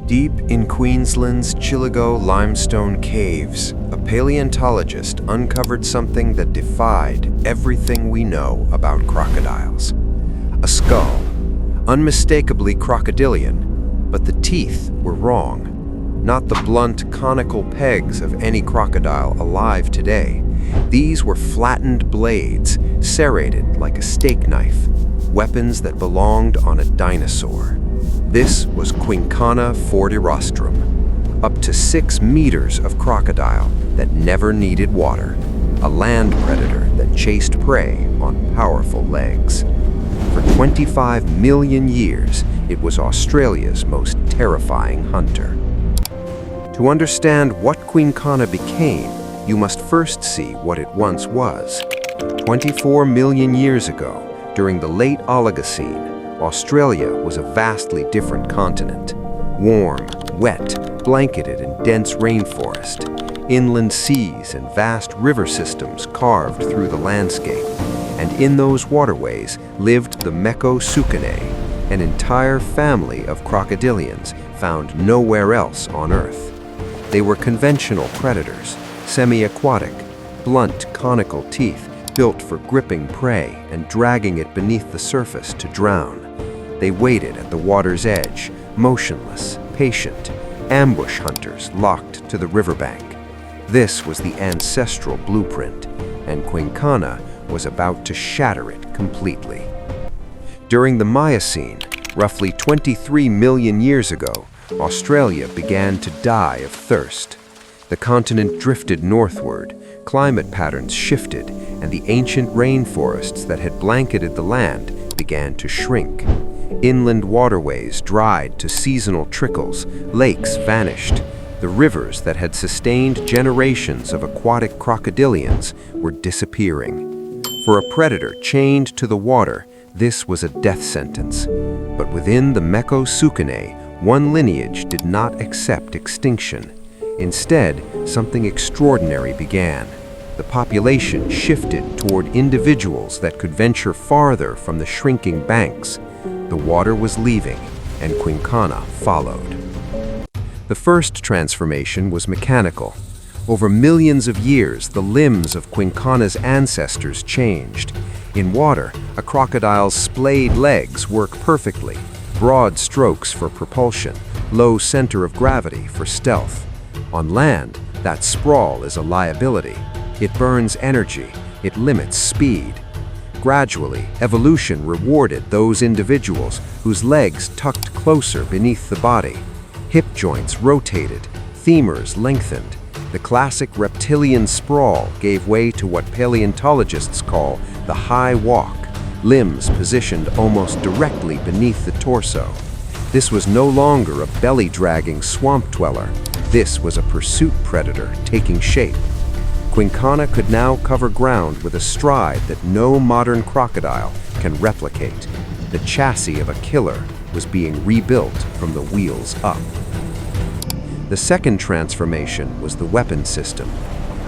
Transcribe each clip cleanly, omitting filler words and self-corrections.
Deep in Queensland's Chillago limestone caves, a paleontologist uncovered something that defied everything we know about crocodiles. A skull, unmistakably crocodilian, but the teeth were wrong. Not the blunt, conical pegs of any crocodile alive today. These were flattened blades, serrated like a steak knife, weapons that belonged on a dinosaur. This was Quinkana fortirostrum, up to 6 meters of crocodile that never needed water, a land predator that chased prey on powerful legs. For 25 million years, it was Australia's most terrifying hunter. To understand what Quinkana became, you must first see what it once was. 24 million years ago, during the late Oligocene, Australia was a vastly different continent. Warm, wet, blanketed in dense rainforest, inland seas and vast river systems carved through the landscape. And in those waterways lived the megafauna-rich, an entire family of crocodilians found nowhere else on Earth. They were conventional predators, semi-aquatic, blunt conical teeth built for gripping prey and dragging it beneath the surface to drown. They waited at the water's edge, motionless, patient, ambush hunters locked to the riverbank. This was the ancestral blueprint, and Quinkana was about to shatter it completely. During the Miocene, roughly 23 million years ago, Australia began to die of thirst. The continent drifted northward, climate patterns shifted, and the ancient rainforests that had blanketed the land began to shrink. Inland waterways dried to seasonal trickles, lakes vanished. The rivers that had sustained generations of aquatic crocodilians were disappearing. For a predator chained to the water, this was a death sentence. But within the megafauna-rich, one lineage did not accept extinction. Instead, something extraordinary began. The population shifted toward individuals that could venture farther from the shrinking banks. The water was leaving, and Quinkana followed. The first transformation was mechanical. Over millions of years, the limbs of Quinkana's ancestors changed. In water, a crocodile's splayed legs work perfectly, broad strokes for propulsion, low center of gravity for stealth. On land, that sprawl is a liability. It burns energy, it limits speed. Gradually, evolution rewarded those individuals whose legs tucked closer beneath the body. Hip joints rotated, femurs lengthened. The classic reptilian sprawl gave way to what paleontologists call the high walk, limbs positioned almost directly beneath the torso. This was no longer a belly-dragging swamp dweller. This was a pursuit predator taking shape. Quinkana could now cover ground with a stride that no modern crocodile can replicate. The chassis of a killer was being rebuilt from the wheels up. The second transformation was the weapon system.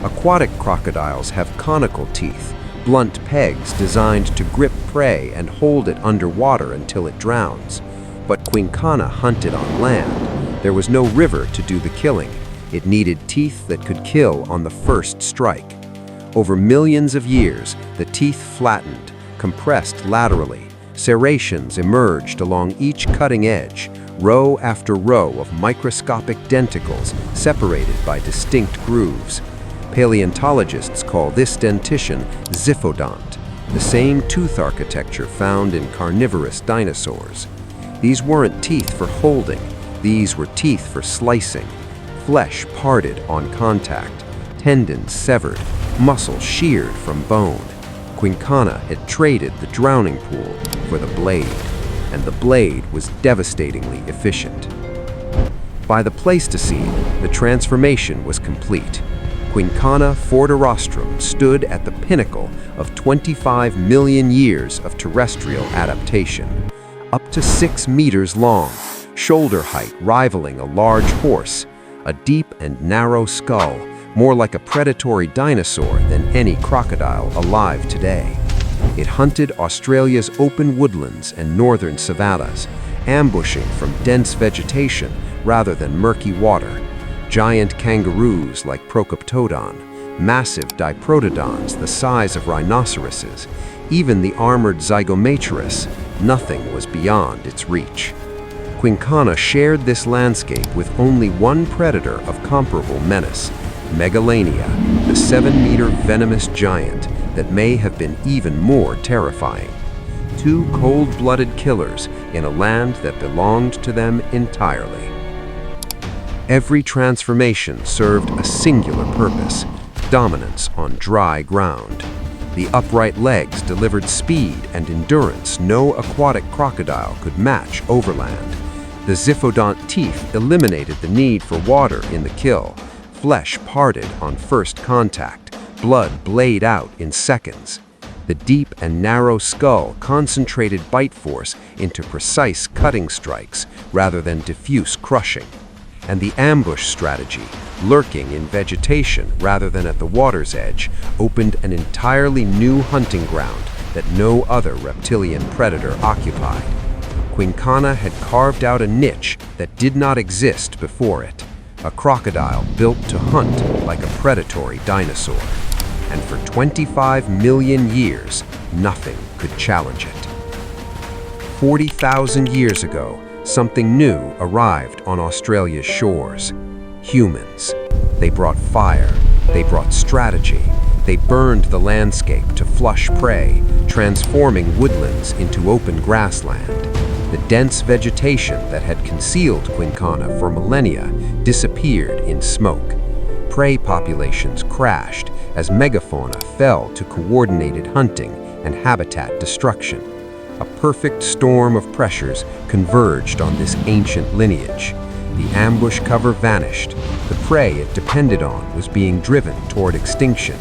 Aquatic crocodiles have conical teeth, blunt pegs designed to grip prey and hold it underwater until it drowns. But Quinkana hunted on land. There was no river to do the killing. It needed teeth that could kill on the first strike. Over millions of years, the teeth flattened, compressed laterally. Serrations emerged along each cutting edge, row after row of microscopic denticles separated by distinct grooves. Paleontologists call this dentition xiphodont, the same tooth architecture found in carnivorous dinosaurs. These weren't teeth for holding, these were teeth for slicing. Flesh parted on contact, tendons severed, muscle sheared from bone. Quinkana had traded the drowning pool for the blade, and the blade was devastatingly efficient. By the Pleistocene, the transformation was complete. Quinkana fortirostrum stood at the pinnacle of 25 million years of terrestrial adaptation. Up to 6 meters long, shoulder height rivaling a large horse, a deep and narrow skull, more like a predatory dinosaur than any crocodile alive today. It hunted Australia's open woodlands and northern savannas, ambushing from dense vegetation rather than murky water. Giant kangaroos like Procoptodon, massive diprotodons the size of rhinoceroses, even the armored Zygomaturus, nothing was beyond its reach. Quincana shared this landscape with only one predator of comparable menace, Megalania, the 7-meter venomous giant that may have been even more terrifying. Two cold-blooded killers in a land that belonged to them entirely. Every transformation served a singular purpose: dominance on dry ground. The upright legs delivered speed and endurance no aquatic crocodile could match overland. The zyphodont teeth eliminated the need for water in the kill. Flesh parted on first contact, blood blade out in seconds. The deep and narrow skull concentrated bite force into precise cutting strikes rather than diffuse crushing. And the ambush strategy, lurking in vegetation rather than at the water's edge, opened an entirely new hunting ground that no other reptilian predator occupied. Quincana had carved out a niche that did not exist before it, a crocodile built to hunt like a predatory dinosaur. And for 25 million years, nothing could challenge it. 40,000 years ago, something new arrived on Australia's shores. Humans. They brought fire, they brought strategy, they burned the landscape to flush prey, transforming woodlands into open grassland. The dense vegetation that had concealed Quincana for millennia disappeared in smoke. Prey populations crashed as megafauna fell to coordinated hunting and habitat destruction. A perfect storm of pressures converged on this ancient lineage. The ambush cover vanished, the prey it depended on was being driven toward extinction,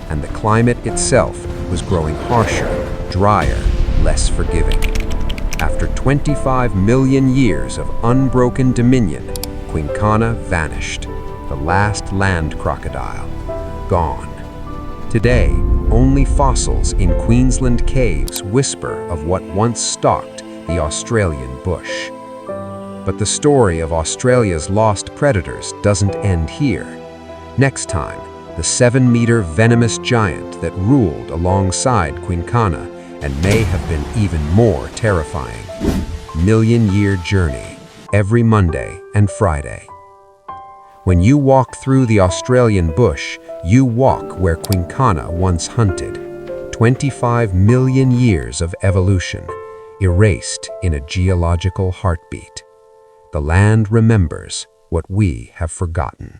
and the climate itself was growing harsher, drier, less forgiving. After 25 million years of unbroken dominion, Quincana vanished, the last land crocodile, gone. Today, only fossils in Queensland caves whisper of what once stalked the Australian bush. But the story of Australia's lost predators doesn't end here. Next time, the 7-meter venomous giant that ruled alongside Quincana and may have been even more terrifying. Million-year journey, every Monday and Friday. When you walk through the Australian bush, you walk where Quincana once hunted. 25 million years of evolution, erased in a geological heartbeat. The land remembers what we have forgotten.